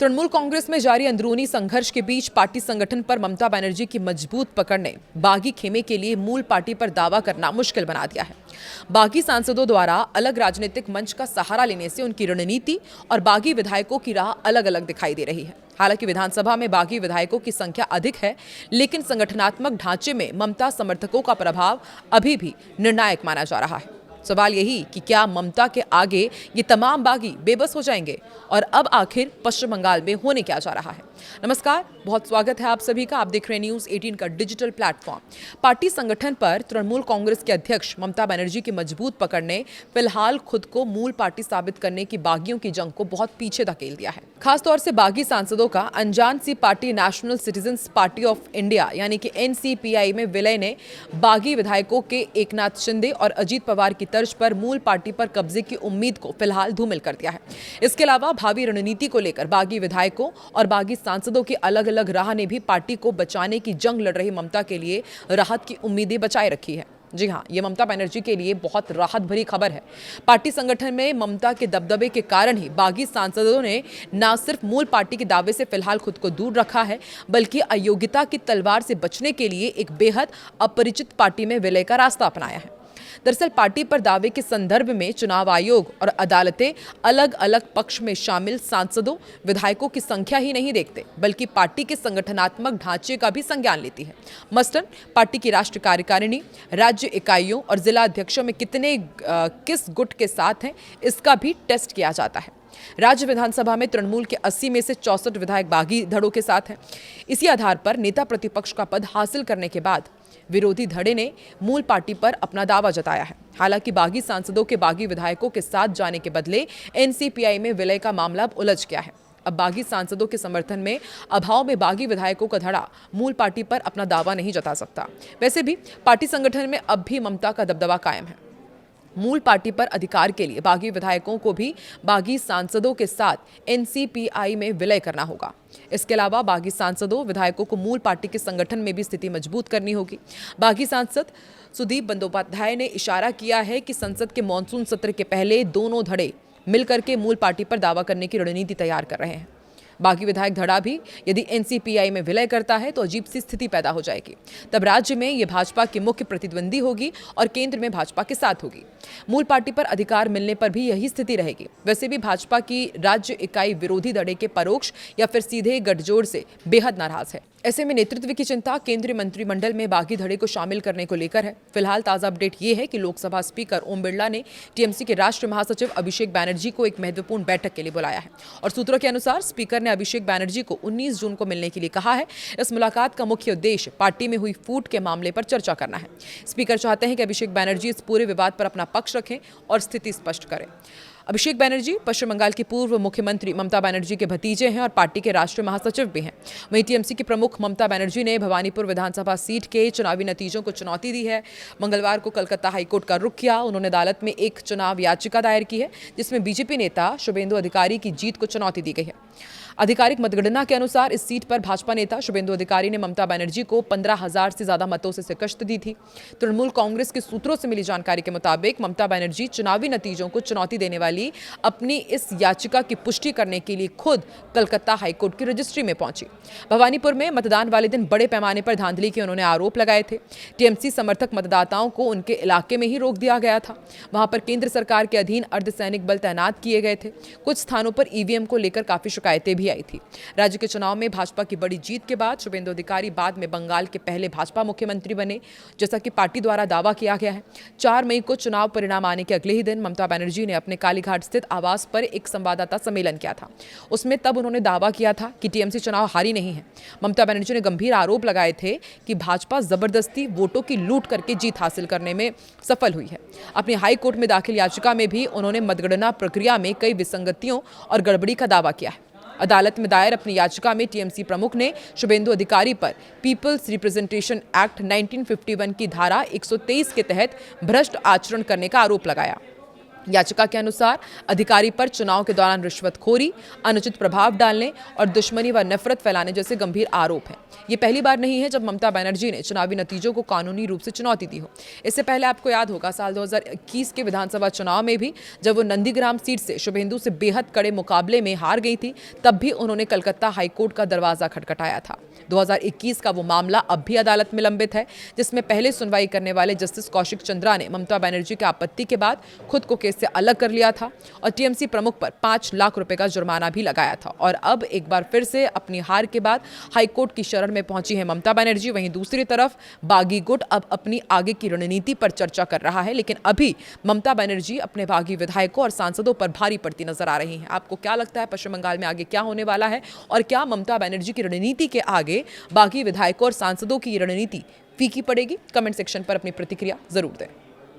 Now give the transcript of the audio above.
तृणमूल कांग्रेस में जारी अंदरूनी संघर्ष के बीच पार्टी संगठन पर ममता बनर्जी की मजबूत पकड़ ने बागी खेमे के लिए मूल पार्टी पर दावा करना मुश्किल बना दिया है। बागी सांसदों द्वारा अलग राजनीतिक मंच का सहारा लेने से उनकी रणनीति और बागी विधायकों की राह अलग अलग दिखाई दे रही है। हालांकि विधानसभा में बागी विधायकों की संख्या अधिक है, लेकिन संगठनात्मक ढांचे में ममता समर्थकों का प्रभाव अभी भी निर्णायक माना जा रहा है। सवाल यही कि क्या ममता के आगे ये तमाम बागी बेबस हो जाएंगे और अब आखिर पश्चिम बंगाल में होने क्या जा रहा है। नमस्कार, बहुत स्वागत है आप सभी का। आप देख रहे हैं न्यूज़ 18 का डिजिटल प्लेटफॉर्म। पार्टी संगठन पर तृणमूल कांग्रेस के अध्यक्ष ममता बनर्जी की मजबूत पकड़ ने फिलहाल खुद को मूल पार्टी साबित करने की बागियों की जंग को बहुत पीछे धकेल दिया है। खासतौर से बागी सांसदों का अनजान सी party national citizens party of India यानी कि NCPI में विलय ने बागी विधायकों के एकनाथ शिंदे और अजीत पवार की तर्ज पर मूल पार्टी पर कब्जे की उम्मीद को फिलहाल धूमिल कर दिया है। इसके अलावा भावी रणनीति को लेकर बागी विधायकों और बागी सांसदों की अलग अलग राह ने भी पार्टी को बचाने की जंग लड़ रही ममता के लिए राहत की उम्मीदें बचाए रखी है। जी हां, ये ममता बनर्जी के लिए बहुत राहत भरी खबर है। पार्टी संगठन में ममता के दबदबे के कारण ही बागी सांसदों ने न सिर्फ मूल पार्टी के दावे से फिलहाल खुद को दूर रखा है, बल्कि अयोग्यता की तलवार से बचने के लिए एक बेहद अपरिचित पार्टी में विलय का रास्ता अपनाया है। दरअसल पार्टी पर दावे के संदर्भ में चुनाव आयोग और अदालतें अलग अलग पक्ष में शामिल सांसदों विधायकों की संख्या ही नहीं देखते, बल्कि पार्टी के संगठनात्मक ढांचे का भी संज्ञान लेती है। मसलन पार्टी की राष्ट्रीय कार्यकारिणी, राज्य इकाइयों और जिला अध्यक्षों में किस गुट के साथ हैं, इसका भी टेस्ट किया जाता है। राज्य विधानसभा में तृणमूल के 80 में से 64 विधायक बागी धड़ों के साथ हैं। इसी आधार पर नेता प्रतिपक्ष का पद हासिल करने के बाद विरोधी धड़े ने मूल पार्टी पर अपना दावा जताया है। हालांकि बागी सांसदों के बागी विधायकों के साथ जाने के बदले NCPI में विलय का मामला अब उलझ गया है। अब बागी सांसदों के समर्थन में अभाव में बागी विधायकों का धड़ा मूल पार्टी पर अपना दावा नहीं जता सकता। वैसे भी पार्टी संगठन में अब भी ममता का दबदबा कायम है। मूल पार्टी पर अधिकार के लिए बागी विधायकों को भी बागी सांसदों के साथ NCPI में विलय करना होगा। इसके अलावा बागी सांसदों विधायकों को मूल पार्टी के संगठन में भी स्थिति मजबूत करनी होगी। बागी सांसद सुदीप बंदोपाध्याय ने इशारा किया है कि संसद के मॉनसून सत्र के पहले दोनों धड़े मिलकर के मूल पार्टी पर दावा करने की रणनीति तैयार कर रहे हैं। बागी विधायक धड़ा भी यदि NCPI में विलय करता है तो अजीब सी स्थिति पैदा हो जाएगी। तब राज्य में ये भाजपा की मुख्य प्रतिद्वंदी होगी और केंद्र में भाजपा के साथ होगी। मूल पार्टी पर अधिकार मिलने पर भी यही स्थिति रहेगी। वैसे भी भाजपा की राज्य इकाई विरोधी धड़े के परोक्ष या फिर सीधे गठजोड़ से बेहद नाराज है। ऐसे में नेतृत्व की चिंता केंद्रीय मंत्रिमंडल में बागी धड़े को शामिल करने को लेकर है। फिलहाल ताजा अपडेट ये है कि लोकसभा स्पीकर ओम बिरला ने TMC के राष्ट्रीय महासचिव अभिषेक बैनर्जी को एक महत्वपूर्ण बैठक के लिए बुलाया है और सूत्रों के अनुसार स्पीकर ने अभिषेक बैनर्जी को 19 जून को मिलने के लिए कहा है। इस मुलाकात का मुख्य उद्देश्य पार्टी में हुई फूट के मामले पर चर्चा करना है। स्पीकर चाहते हैं कि अभिषेक बैनर्जी इस पूरे विवाद पर अपना पक्ष रखें और स्थिति स्पष्ट करें। अभिषेक बैनर्जी पश्चिम बंगाल की पूर्व मुख्यमंत्री ममता बनर्जी के भतीजे हैं और पार्टी के राष्ट्रीय महासचिव भी हैं। वहीं TMC की प्रमुख ममता बनर्जी ने भवानीपुर विधानसभा सीट के चुनावी नतीजों को चुनौती दी है। मंगलवार को कलकत्ता हाईकोर्ट का रुख किया। उन्होंने अदालत में एक चुनाव याचिका दायर की है, जिसमें BJP नेता शुभेंदु अधिकारी की जीत को चुनौती दी गई है। आधिकारिक मतगणना के अनुसार इस सीट पर भाजपा नेता शुभेंदु अधिकारी ने ममता बनर्जी को 15,000 से ज्यादा मतों से शिकस्त दी थी। तृणमूल कांग्रेस के सूत्रों से मिली जानकारी के मुताबिक ममता बनर्जी चुनावी नतीजों को चुनौती देने वाली अपनी इस याचिका की पुष्टि करने के लिए खुद कलकत्ता हाईकोर्ट की रजिस्ट्री में पहुंची। भवानीपुर में मतदान वाले दिन बड़े पैमाने पर धांधली के उन्होंने आरोप लगाए थे। TMC समर्थक मतदाताओं को उनके इलाके में ही रोक दिया गया था। वहां पर केंद्र सरकार के अधीन अर्धसैनिक बल तैनात किए गए थे। कुछ स्थानों पर EVM को लेकर काफी शिकायतें भी आई थी। राज्य के चुनाव में भाजपा की बड़ी जीत के बाद शुभेंदु अधिकारी बाद में बंगाल के पहले भाजपा मुख्यमंत्री बने, जैसा कि पार्टी द्वारा दावा किया गया है। 4 मई को चुनाव परिणाम आने के अगले ही दिन ममता बनर्जी ने अपने कालीघाट स्थित आवास पर एक संवाददाता सम्मेलन किया था। उसमें तब उन्होंने दावा किया था कि TMC चुनाव हारी नहीं है। ममता बनर्जी ने गंभीर आरोप लगाए थे कि भाजपा जबरदस्ती वोटों की लूट करके जीत हासिल करने में सफल हुई है। अपनी हाई कोर्ट में दाखिल याचिका में भी उन्होंने मतगणना प्रक्रिया में कई विसंगतियों और गड़बड़ी का दावा किया है। अदालत में दायर अपनी याचिका में TMC प्रमुख ने शुभेंदु अधिकारी पर पीपल्स रिप्रेजेंटेशन एक्ट 1951 की धारा 123 के तहत भ्रष्ट आचरण करने का आरोप लगाया। याचिका के अनुसार अधिकारी पर चुनाव के दौरान रिश्वतखोरी, अनुचित प्रभाव डालने और दुश्मनी व नफरत फैलाने जैसे गंभीर आरोप हैं। ये पहली बार नहीं है जब ममता बनर्जी ने चुनावी नतीजों को कानूनी रूप से चुनौती दी हो। इससे पहले आपको याद होगा साल 2021 के विधानसभा चुनाव में भी जब वो नंदीग्राम सीट से शुभेंदु से बेहद कड़े मुकाबले में हार गई थी, तब भी उन्होंने कलकत्ता हाईकोर्ट का दरवाजा खटखटाया था। 2021 का वो मामला अब भी अदालत में लंबित है, जिसमें पहले सुनवाई करने वाले जस्टिस कौशिक चंद्रा ने ममता बनर्जी की आपत्ति के बाद खुद को केस से अलग कर लिया था और टीएमसी प्रमुख पर 5 लाख रुपए का जुर्माना भी लगाया था। और अब एक बार फिर से अपनी हार के बाद हाईकोर्ट की शरण में पहुंची है ममता बनर्जी। वहीं दूसरी तरफ बागी गुट अब अपनी आगे की रणनीति पर चर्चा कर रहा है, लेकिन अभी ममता बनर्जी अपने बागी विधायकों और सांसदों पर भारी पड़ती नजर आ रही हैं। आपको क्या लगता है पश्चिम बंगाल में आगे क्या होने वाला है, और क्या ममता बनर्जी की रणनीति के आगे बागी विधायकों और सांसदों की रणनीति फीकी पड़ेगी? कमेंट सेक्शन पर अपनी प्रतिक्रिया जरूर दें।